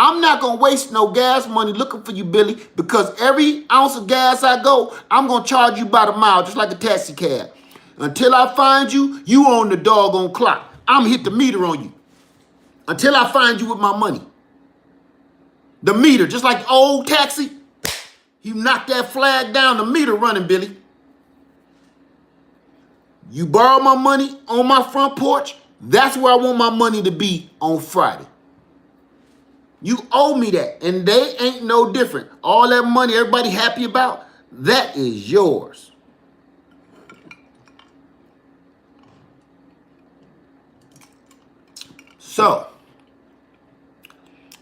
I'm not going to waste no gas money looking for you, Billy, because every ounce of gas I go, I'm going to charge you by the mile, just like a taxi cab. Until I find you, you on the doggone clock. I'm going to hit the meter on you. Until I find you with my money. The meter, just like the old taxi, you knock that flag down, the meter running, Billy. You borrow my money on my front porch, that's where I want my money to be on Friday. You owe me that, and they ain't no different. All that money everybody happy about, that is yours. So,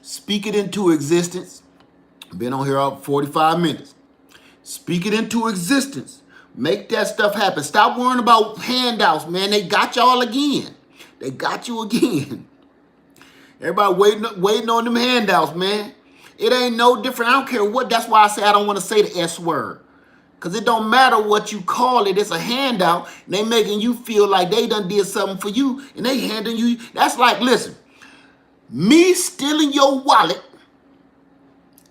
speak it into existence. Been on here all 45 minutes. Speak it into existence. Make that stuff happen. Stop worrying about handouts, man. They got y'all again. They got you again. Everybody waiting on them handouts, man. It ain't no different. I don't care what. That's why I say I don't want to say the S word. Because it don't matter what you call it. It's a handout. And they making you feel like they done did something for you. And they handing you. That's like, listen. Me stealing your wallet.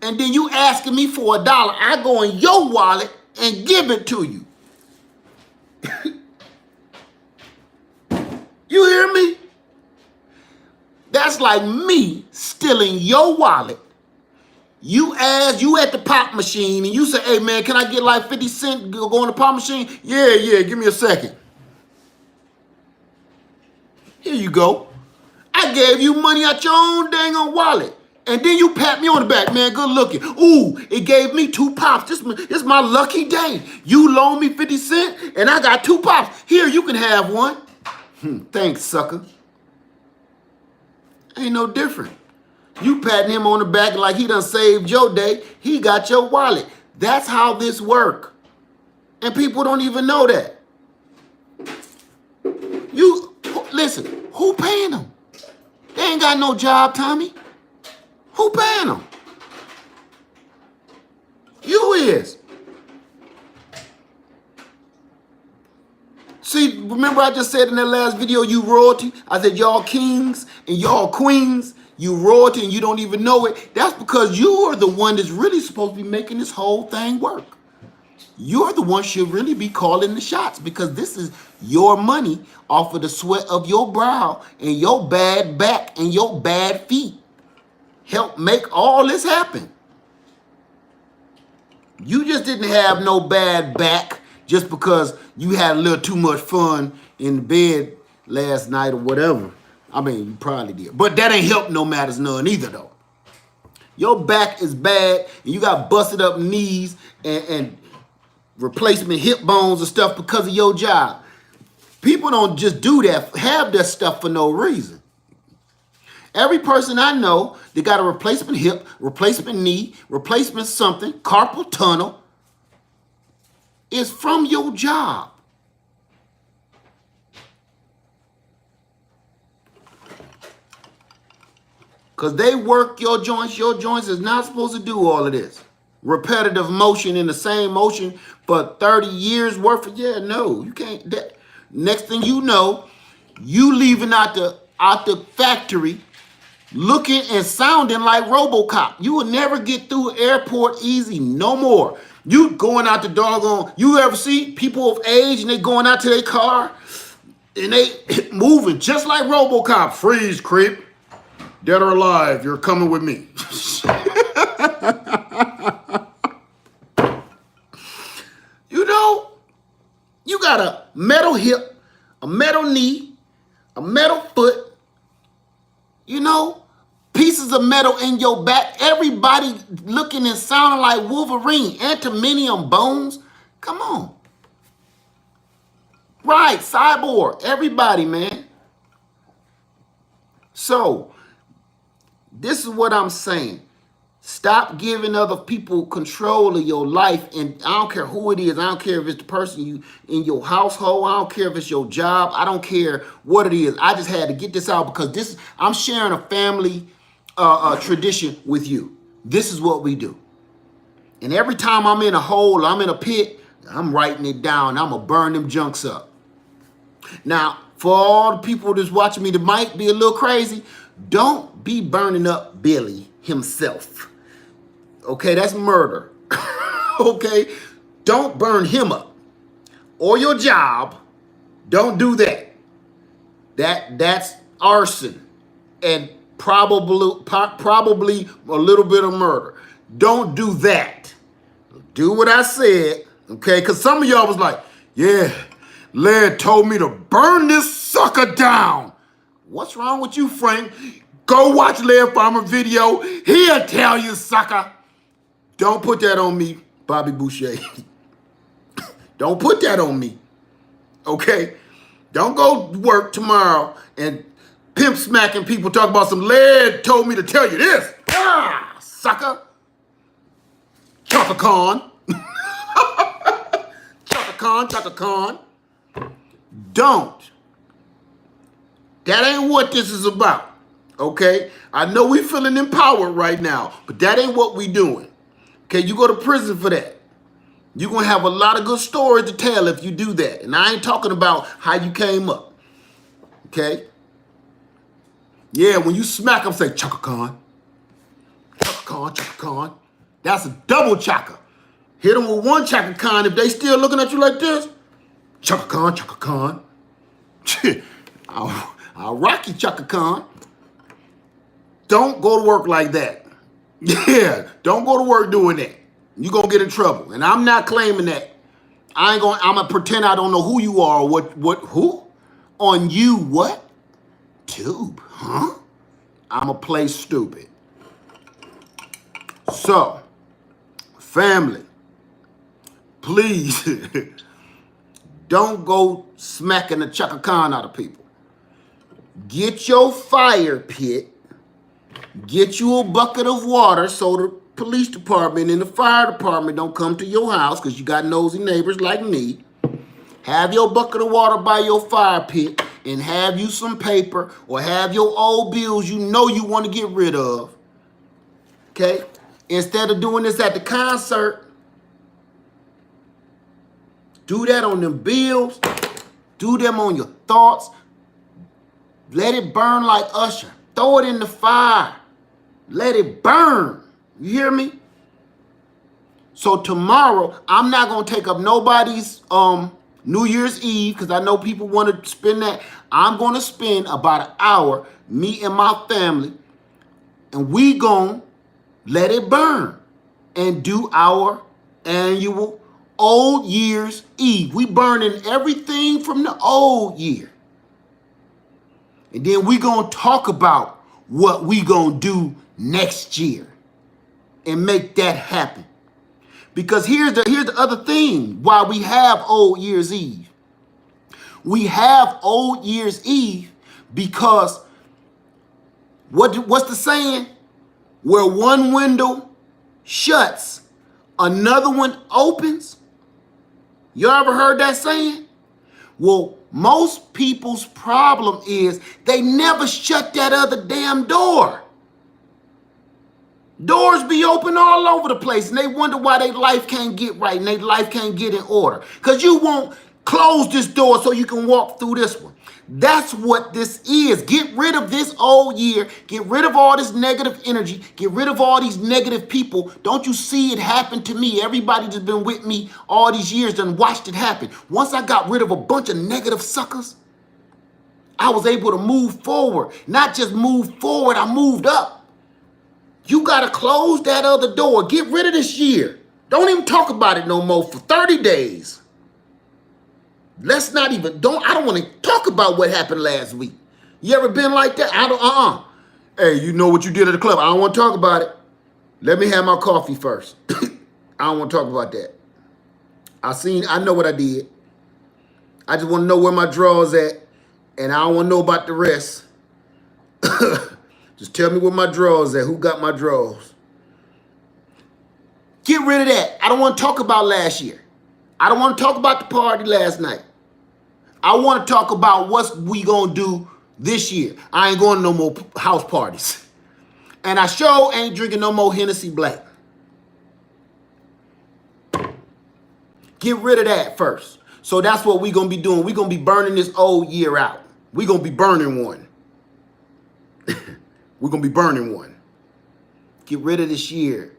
And then you asking me for $1. I go in your wallet and give it to you. You hear me? That's like me stealing your wallet. You at the pop machine and you say, hey man, can I get like 50 cents to go on the pop machine? Yeah, give me a second. Here you go. I gave you money out your own dang on wallet. And then you pat me on the back, man, good looking. Ooh, it gave me 2 pops. This my lucky day. You loaned me 50 cents and I got 2 pops. Here, you can have one. Thanks, sucker. Ain't no different. You patting him on the back like he done saved your day. He got your wallet. That's how this work. And people don't even know that. Listen, who paying them? They ain't got no job, Tommy. Who paying them? You is. See, remember I just said in that last video, you royalty? I said y'all kings and y'all queens, you royalty and you don't even know it. That's because you are the one that's really supposed to be making this whole thing work. You're the one should really be calling the shots because this is your money off of the sweat of your brow and your bad back and your bad feet. Help make all this happen. You just didn't have no bad back just because you had a little too much fun in bed last night or whatever. I mean, you probably did. But that ain't help no matters none either, though. Your back is bad, and you got busted up knees and replacement hip bones and stuff because of your job. People don't just do that, have that stuff for no reason. Every person I know that got a replacement hip, replacement knee, replacement something, carpal tunnel, is from your job. Because they work your joints. Your joints is not supposed to do all of this. Repetitive motion in the same motion for 30 years worth of, no, you can't. Next thing you know, you leaving out the factory looking and sounding like RoboCop. You will never get through an airport easy no more. You going out the doggone, you ever see people of age and they going out to their car and they moving just like RoboCop. Freeze, creep. Dead or alive, you're coming with me. You know, you got a metal hip, a metal knee, a metal foot, you know, pieces of metal in your back. Everybody looking and sounding like Wolverine. Antimonium bones. Come on. Right, Cyborg. Everybody, man. So, this is what I'm saying. Stop giving other people control of your life. And I don't care who it is. I don't care if it's the person you in your household. I don't care if it's your job. I don't care what it is. I just had to get this out because I'm sharing a family tradition with you. This is what we do. And every time I'm in a hole, I'm in a pit, I'm writing it down. I'm going to burn them junks up. Now, for all the people that's watching me that might be a little crazy, don't be burning up Billy himself. Okay, that's murder. Okay, don't burn him up. Or your job. Don't do that. That's arson and probably a little bit of murder. Don't do that. Do what I said, okay? Because some of y'all was like, yeah, Laird told me to burn this sucker down. What's wrong with you, Frank? Go watch Laird Farmer video. He'll tell you, sucker. Don't put that on me, Bobby Boucher. Don't put that on me, okay? Don't go work tomorrow and pimp smacking people talk about some Laird told me to tell you this. Ah, sucker. Chaka Khan. Chaka Khan. Don't. That ain't what this is about, okay? I know we feeling empowered right now, but that ain't what we doing. Okay, you go to prison for that. You're going to have a lot of good stories to tell if you do that. And I ain't talking about how you came up, okay? Yeah, when you smack them, say, Chaka Khan. Chaka Khan, Chaka Khan. That's a double chaka. Hit them with one Chaka Khan. If they still looking at you like this, Chaka Khan, Chaka Khan. I'll rock you, Chaka Khan. Don't go to work like that. Yeah, don't go to work doing that. You're going to get in trouble. And I'm not claiming that. I'm going to pretend I don't know who you are or who? On you what? Tube, huh? I'm going to play stupid. So, family, please don't go smacking the Chaka Khan out of people. Get your fire pit. Get you a bucket of water so the police department and the fire department don't come to your house because you got nosy neighbors like me. Have your bucket of water by your fire pit and have you some paper or have your old bills you know you want to get rid of. Okay? Instead of doing this at the concert, do that on them bills. Do them on your thoughts. Let it burn like Usher. Throw it in the fire. Let it burn. You hear me? So tomorrow, I'm not going to take up nobody's New Year's Eve because I know people want to spend that. I'm going to spend about an hour, me and my family, and we going to let it burn and do our annual Old Year's Eve. We burning everything from the old year. And then we going to talk about what we going to do next year and make that happen. Because here's the other thing why we have Old Year's Eve. We have Old Year's Eve because what's the saying? Where one window shuts, another one opens. You ever heard that saying? Well, most people's problem is they never shut that other damn door. Doors be open all over the place, and they wonder why their life can't get right and their life can't get in order. Because you won't close this door so you can walk through this one. That's what this is. Get rid of this old year. Get rid of all this negative energy. Get rid of all these negative people. Don't you see it happen to me? Everybody that's been with me all these years done watched it happen. Once I got rid of a bunch of negative suckers, I was able to move forward. Not just move forward, I moved up. You got to close that other door. Get rid of this year. Don't even talk about it no more for 30 days. Let's not even, I don't want to talk about what happened last week. You ever been like that? Hey, you know what you did at the club. I don't want to talk about it. Let me have my coffee first. I don't want to talk about that. I know what I did. I just want to know where my drawers at, and I don't want to know about the rest. Just tell me where my drawers at. Who got my drawers? Get rid of that. I don't want to talk about last year. I don't want to talk about the party last night. I want to talk about what we going to do this year. I ain't going to no more house parties. And I sure ain't drinking no more Hennessy Black. Get rid of that first. So that's what we going to be doing. we going to be burning this old year out. we going to be burning one. We're going to be burning one. Get rid of this year.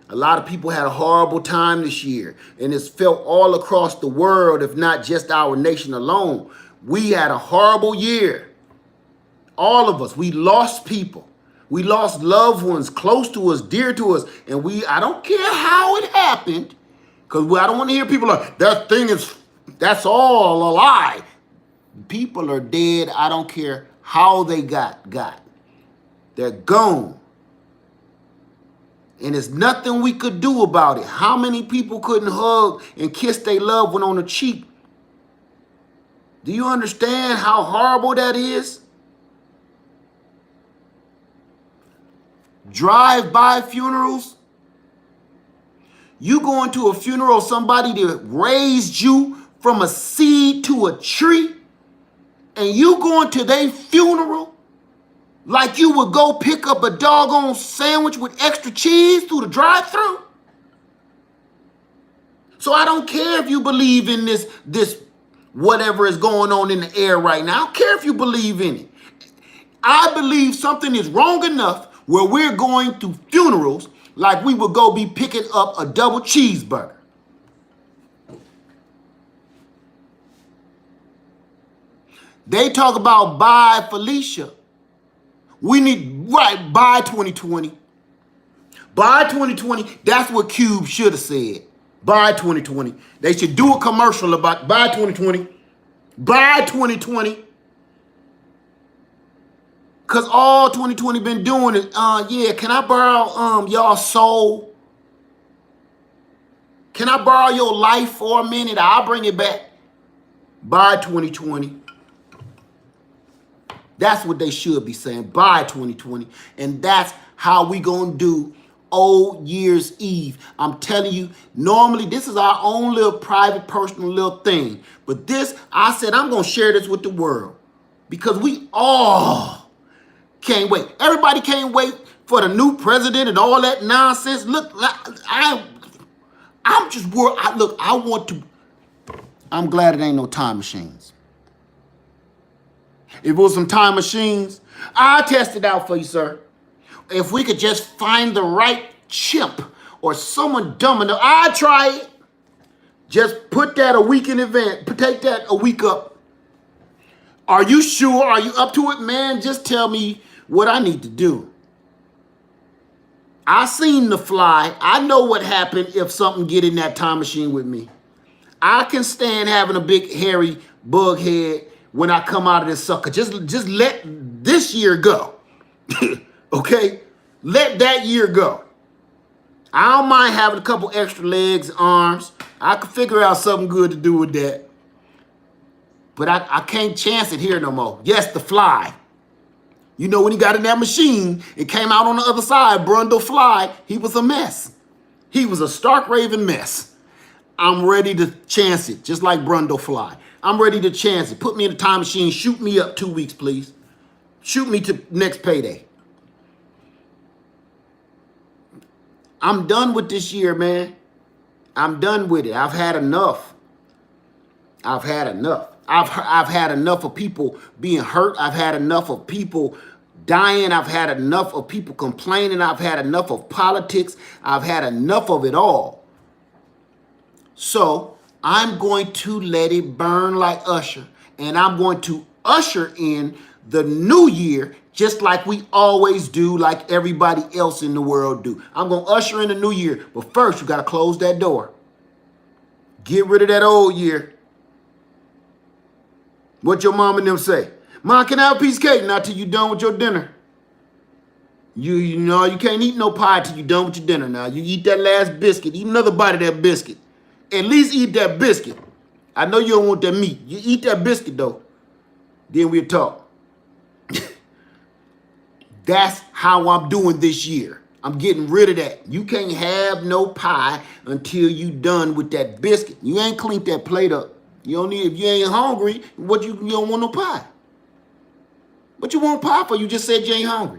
A lot of people had a horrible time this year, and it's felt all across the world, if not just our nation alone. We had a horrible year. All of us. We lost people. We lost loved ones close to us, dear to us, and I don't care how it happened, because I don't want to hear people like, that's all a lie. People are dead. I don't care how they got. They're gone. And there's nothing we could do about it. How many people couldn't hug and kiss their loved one on the cheek? Do you understand how horrible that is? Drive-by funerals. You going to a funeral of somebody that raised you from a seed to a tree, and you going to their funeral like you would go pick up a doggone sandwich with extra cheese through the drive-thru? So I don't care if you believe in this whatever is going on in the air right now. I don't care if you believe in it. I believe something is wrong enough where we're going to funerals like we would go be picking up a double cheeseburger. They talk about bye Felicia. We need, right, bye 2020. Bye 2020. That's what Cube should have said. Bye 2020. They should do a commercial about bye 2020. Bye 2020. Because all 2020 been doing is, yeah, can I borrow y'all soul? Can I borrow your life for a minute? I'll bring it back. Bye 2020. That's what they should be saying. Bye 2020. And that's how we gonna do Old Year's Eve. I'm telling you, normally this is our own little private, personal little thing. But this, I said I'm gonna share this with the world. Because we all can't wait. Everybody can't wait for the new president and all that nonsense. Look, I'm just worried. I'm glad it ain't no time machines. If it was some time machines, I'll test it out for you, sir. If we could just find the right chimp or someone dumb enough, I'll try it. Just put that a week in advance. Take that a week up. Are you sure? Are you up to it, man? Just tell me what I need to do. I seen The Fly. I know what happened if something get in that time machine with me. I can stand having a big hairy bug head when I come out of this sucker. Just let this year go. Okay? Let that year go. I don't mind having a couple extra legs, arms. I could figure out something good to do with that. But I can't chance it here no more. Yes, the fly. You know, when he got in that machine, it came out on the other side, Brundle Fly, he was a mess. He was a stark raving mess. I'm ready to chance it, just like Brundle Fly. I'm ready to chance it. Put me in a time machine. Shoot me up 2 weeks, please. Shoot me to next payday. I'm done with this year, man. I'm done with it. I've had enough. I've had enough. I've had enough of people being hurt. I've had enough of people dying. I've had enough of people complaining. I've had enough of politics. I've had enough of it all. So I'm going to let it burn like Usher. And I'm going to usher in the new year just like we always do, like everybody else in the world do. I'm going to usher in the new year. But first, you got to close that door. Get rid of that old year. What your mom and them say? Mom, can I have a piece of cake? Not till you done with your dinner. You know, you can't eat no pie till you done with your dinner now. You eat that last biscuit. Eat another bite of that biscuit. At least eat that biscuit. I know you don't want that meat. You eat that biscuit, though. Then we'll talk. That's how I'm doing this year. I'm getting rid of that. You can't have no pie until you done with that biscuit. You ain't cleaned that plate up. You don't need, if you ain't hungry, you don't want no pie. What you want pie for? You just said you ain't hungry.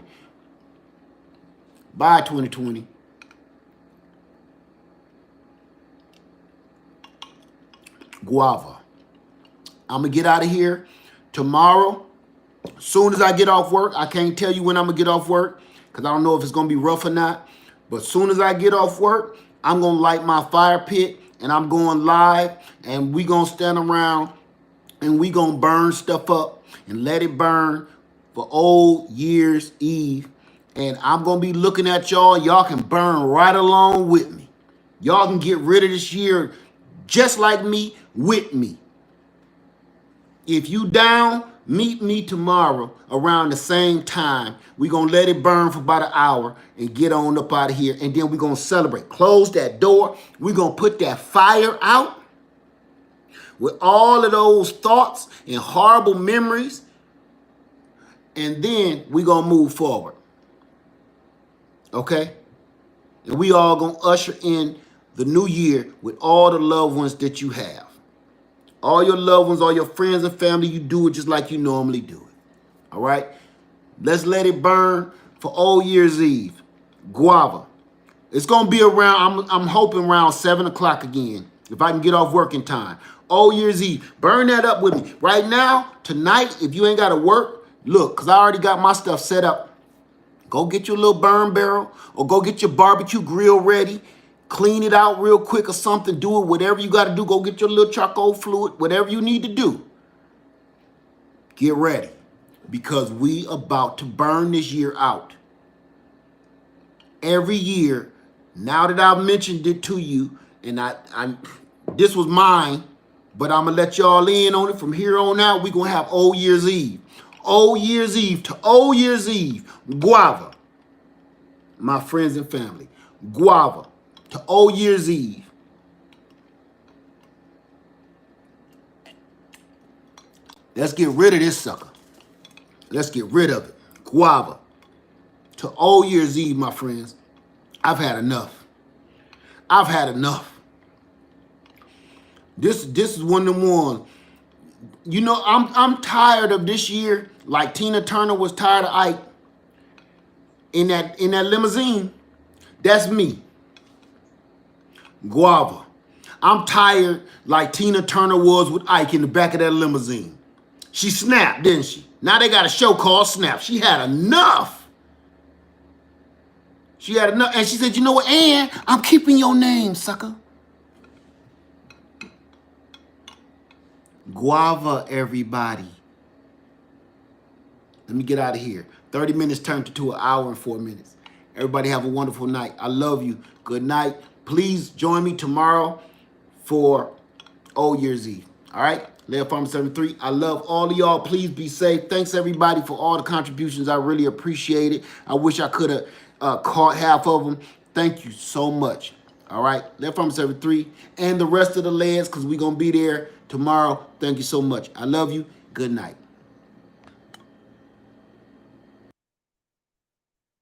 Bye, 2020. Guava. I'm going to get out of here tomorrow. As soon as I get off work, I can't tell you when I'm going to get off work because I don't know if it's going to be rough or not. But as soon as I get off work, I'm going to light my fire pit and I'm going live and we going to stand around and we going to burn stuff up and let it burn for Old Year's Eve. And I'm going to be looking at y'all. Y'all can burn right along with me. Y'all can get rid of this year just like me, with me. If you down, meet me tomorrow around the same time. We're going to let it burn for about an hour and get on up out of here. And then we're going to celebrate. Close that door. We're going to put that fire out with all of those thoughts and horrible memories. And then we're going to move forward. Okay? And we all going to usher in the new year with all the loved ones that you have. All your loved ones, all your friends and family, you do it just like you normally do it. All right? Let's let it burn for Old Year's Eve. Guava. It's going to be around, I'm hoping around 7 o'clock again, if I can get off work in time. Old Year's Eve. Burn that up with me. Right now, tonight, if you ain't got to work, look, because I already got my stuff set up. Go get your little burn barrel or go get your barbecue grill ready. Clean it out real quick or something. Do it, whatever you got to do. Go get your little charcoal fluid, whatever you need to do. Get ready because we about to burn this year out. Every year, now that I've mentioned it to you, and this was mine, but I'm going to let y'all in on it. From here on out, we're going to have Old Year's Eve. Old Year's Eve to Old Year's Eve. Guava. My friends and family. Guava. To Old Year's Eve. Let's get rid of this sucker. Let's get rid of it. Guava. To Old Year's Eve, my friends. I've had enough. I've had enough. This is one of them ones. You know, I'm tired of this year, like Tina Turner was tired of Ike in that limousine. That's me. Guava. I'm tired like Tina Turner was with Ike in the back of that limousine. She snapped, didn't she? Now they got a show called Snap. She had enough. She had enough. And she said, you know what, Ann, I'm keeping your name, sucker. Guava, everybody. Let me get out of here. 30 minutes turned to an hour and 4 minutes. Everybody have a wonderful night. I love you. Good night. Please join me tomorrow for Old Year's Eve. All right? Lev Farmer 73. I love all of y'all. Please be safe. Thanks, everybody, for all the contributions. I really appreciate it. I wish I could have caught half of them Thank you so much. All right, Left Arm Server 3 and the rest of the leads because we're going to be there tomorrow. Thank you so much. I love you. Good night.